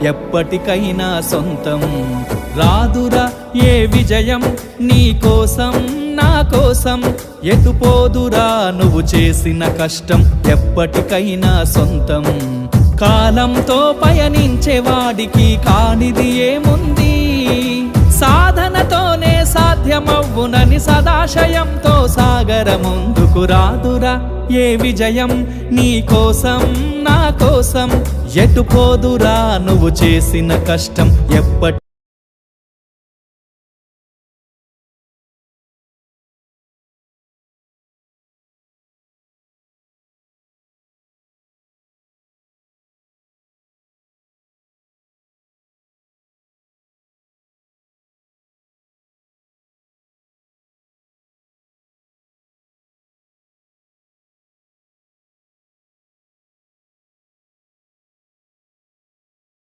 ఎప్పటికైనా సొంతం. రాదురా ఏ విజయం నీ కోసం నా కోసం, ఎటుపోదురా నువ్వు చేసిన కష్టం ఎప్పటికైనా సొంతం. కాలంతో పయనించే వాడికి కానిది ఏముంది, సాధనతోనే సాధ్యమవ్వునని సదాశయంతో సాగర ముందుకు. రాదురా ఏ విజయం నీ కోసం నా కోసం, ఎటుపోదురా నువ్వు చేసిన కష్టం ఎప్పటి